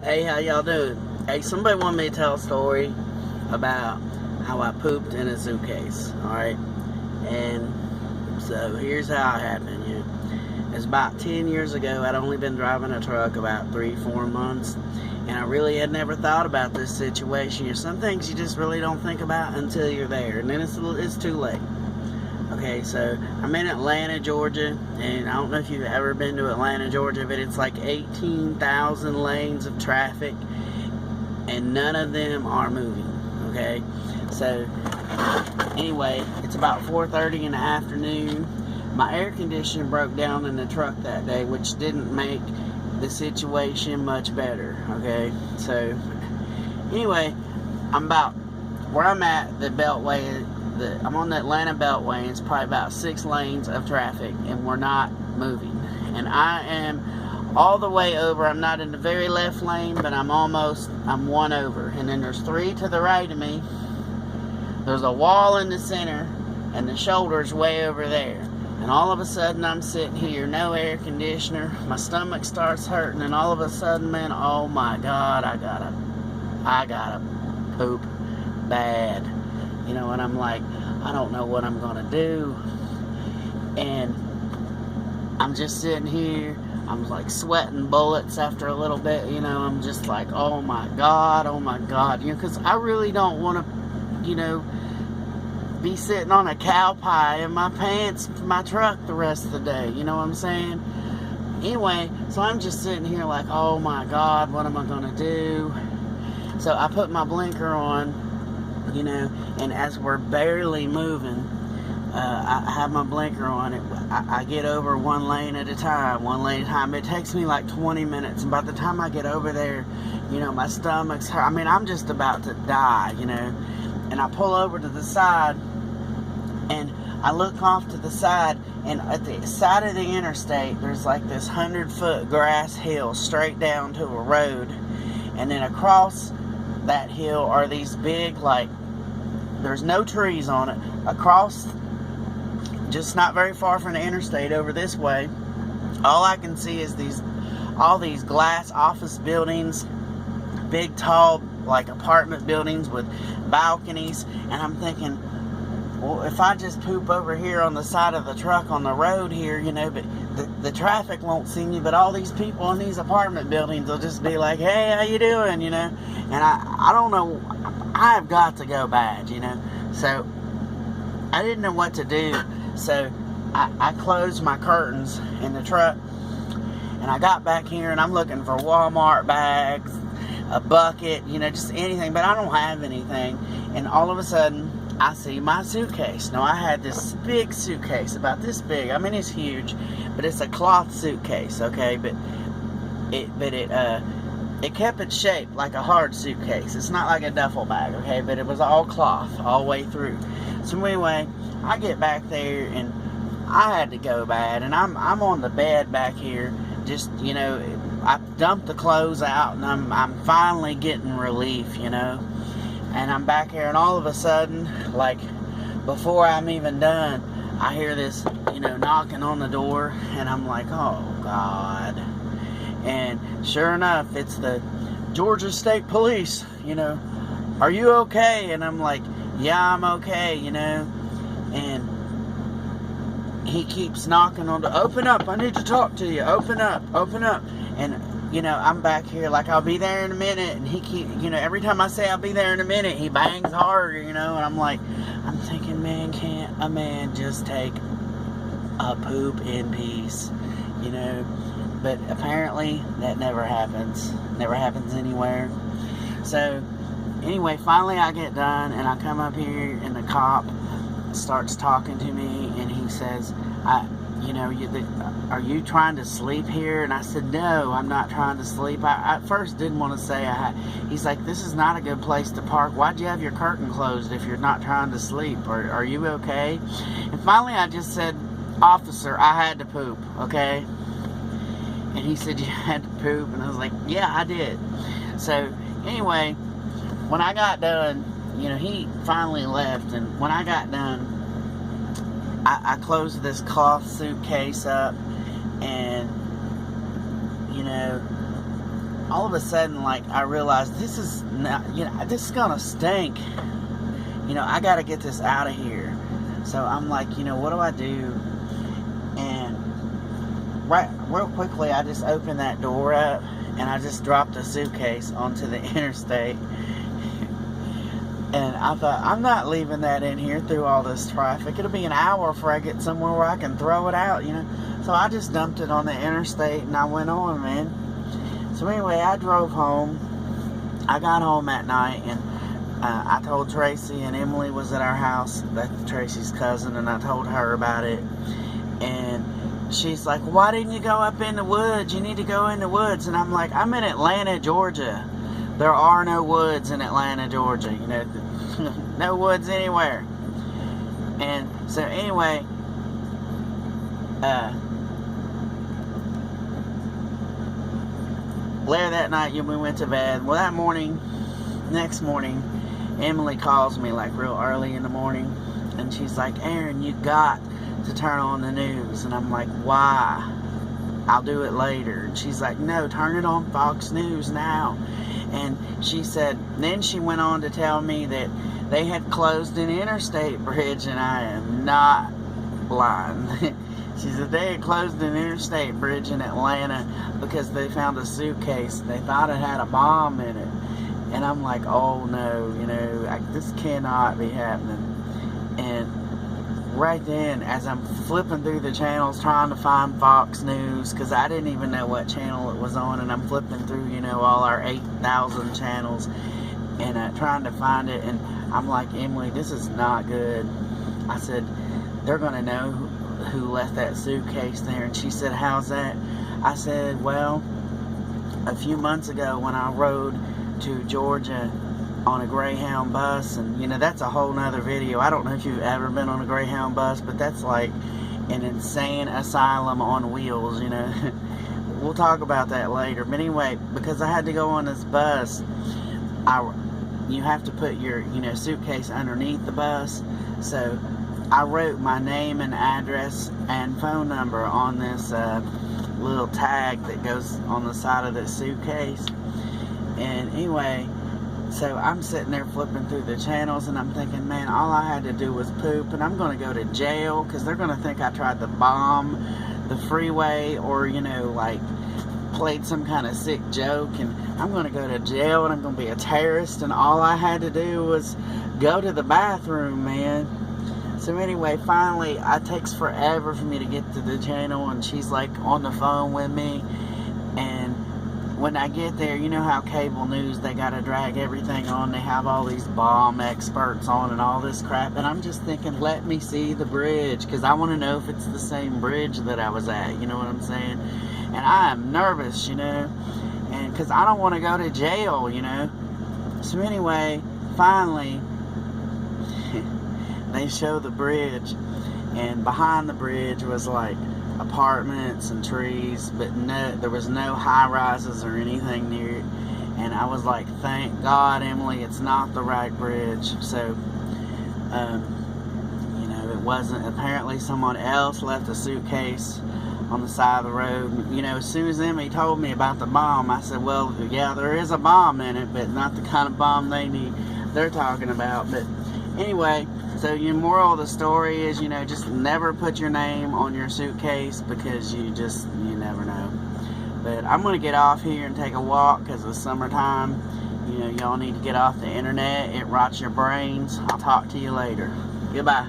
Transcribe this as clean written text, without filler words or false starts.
Hey, how y'all doing? Hey, somebody wanted me to tell a story about how I pooped in a suitcase, alright? And so here's how it happened. It's about 10 years ago. I'd only been driving a truck about 3-4 months, and I really had never thought about this situation. Some things you just really don't think about until you're there, and then it's too late. Okay, so I'm in Atlanta, Georgia, and I don't know if you've ever been to Atlanta, Georgia, but it's like 18,000 lanes of traffic, and none of them are moving, okay? So, anyway, it's about 4:30 in the afternoon. My air conditioner broke down in the truck that day, which didn't make the situation much better, okay? So, anyway, I'm about where I'm at, the Beltway. I'm on the Atlanta Beltway, and it's probably about 6 lanes of traffic, and we're not moving. And I am all the way over. I'm not in the very left lane, but I'm one over. And then there's 3 to the right of me. There's a wall in the center, and the shoulder's way over there. And all of a sudden, I'm sitting here, no air conditioner. My stomach starts hurting, and all of a sudden, man, oh my God, I gotta poop bad. And I'm like, I don't know what I'm gonna do. And I'm just sitting here, I'm like sweating bullets after a little bit, I'm just like, oh my God, because I really don't want to, be sitting on a cow pie in my pants for my truck the rest of the day, you know what I'm saying? Anyway, so I'm just sitting here like, oh my God, what am I gonna do? So I put my blinker on, and as we're barely moving, I have my blinker on. I get over one lane at a time. It takes me like 20 minutes, and by the time I get over there, my stomach's hurt. I mean, I'm just about to die, and I pull over to the side, and I look off to the side, and at the side of the interstate, there's like this 100-foot grass hill straight down to a road, and then across that hill are these big, there's no trees on it. Across, just not very far from the interstate over this way, all I can see is all these glass office buildings, big tall apartment buildings with balconies, and I'm thinking, well, if I just poop over here on the side of the truck on the road here, but the traffic won't see me, but all these people in these apartment buildings will just be like, hey, how you doing, and I don't know, I've got to go bad, so I didn't know what to do, so I closed my curtains in the truck, and I got back here, and I'm looking for Walmart bags, a bucket, just anything, but I don't have anything, and all of a sudden, I see my suitcase. Now, I had this big suitcase, about this big. I mean, it's huge, but it's a cloth suitcase, okay? But it kept its shape like a hard suitcase. It's not like a duffel bag, okay? But it was all cloth all the way through. So anyway, I get back there, and I had to go bad, and I'm on the bed back here, just, I dumped the clothes out, and I'm finally getting relief, And I'm back here, and all of a sudden, before I'm even done, I hear this, knocking on the door, and I'm like, oh, God. And sure enough, it's the Georgia State Police, are you okay? And I'm like, yeah, I'm okay, and he keeps knocking on the, open up, I need to talk to you, open up, and I'm back here I'll be there in a minute, and he keep, every time I say I'll be there in a minute, he bangs harder, and I'm thinking, man, can't a man just take a poop in peace, but apparently that never happens anywhere. So anyway, finally I get done, and I come up here, and the cop starts talking to me, and he says, are you trying to sleep here? And I said, no, I'm not trying to sleep. I at first didn't want to say he's like, this is not a good place to park. Why'd you have your curtain closed if you're not trying to sleep? Or are you okay? And finally I just said, officer, I had to poop, okay? And he said, you had to poop? And I was like, yeah, I did. So anyway, when I got done, he finally left, and when I got done, I closed this cloth suitcase up, and all of a sudden, like, I realized this is not, this is gonna stink. I gotta get this out of here. So I'm like, what do I do? And real quickly, I just opened that door up and I just dropped the suitcase onto the interstate. And I thought, I'm not leaving that in here through all this traffic. It'll be an hour before I get somewhere where I can throw it out, So I just dumped it on the interstate and I went on, man. So anyway, I drove home. I got home at night and I told Tracy, and Emily was at our house. That's Tracy's cousin, and I told her about it. And she's like, why didn't you go up in the woods? You need to go in the woods. And I'm like, I'm in Atlanta, Georgia. There are no woods in Atlanta, Georgia. No woods anywhere. And so anyway, later that night, we went to bed. Well, next morning, Emily calls me like real early in the morning, and she's like, Aaron, you got to turn on the news. And I'm like, why? I'll do it later. And she's like, no, turn it on Fox News now. And she said, then she went on to tell me that they had closed an interstate bridge, and I am not lying. She said they had closed an interstate bridge in Atlanta because they found a suitcase. They thought it had a bomb in it. And I'm like, oh no, this cannot be happening. And right then, as I'm flipping through the channels trying to find Fox News, because I didn't even know what channel it was on, and I'm flipping through, all our 8,000 channels, and trying to find it, and I'm like, Emily, this is not good. I said, they're going to know who left that suitcase there. And she said, how's that? I said, well, a few months ago when I rode to Georgia on a Greyhound bus, and that's a whole nother video. I don't know if you've ever been on a Greyhound bus, but that's like an insane asylum on wheels. We'll talk about that later. But anyway, because I had to go on this bus, you have to put your suitcase underneath the bus. So I wrote my name and address and phone number on this little tag that goes on the side of the suitcase. And anyway, so I'm sitting there flipping through the channels, and I'm thinking, man, all I had to do was poop, and I'm going to go to jail because they're going to think I tried to bomb the freeway or, like played some kind of sick joke, and I'm going to go to jail and I'm going to be a terrorist, and all I had to do was go to the bathroom, man. So anyway, finally, it takes forever for me to get to the channel, and she's like on the phone with me, and when I get there, you know how cable news, they gotta drag everything on, they have all these bomb experts on and all this crap, and I'm just thinking, let me see the bridge, because I want to know if it's the same bridge that I was at, you know what I'm saying? And I am nervous, and because I don't want to go to jail, So anyway, finally, they show the bridge, and behind the bridge was like apartments and trees, but there was no high rises or anything near it. And I was like, thank God, Emily, it's not the right bridge. So it wasn't. Apparently someone else left a suitcase on the side of the road. As soon as Emily told me about the bomb, I said, well, yeah, there is a bomb in it, but not the kind of bomb they're talking about. But anyway, so your moral of the story is, just never put your name on your suitcase, because you never know. But I'm going to get off here and take a walk because it's summertime. Y'all need to get off the internet. It rots your brains. I'll talk to you later. Goodbye.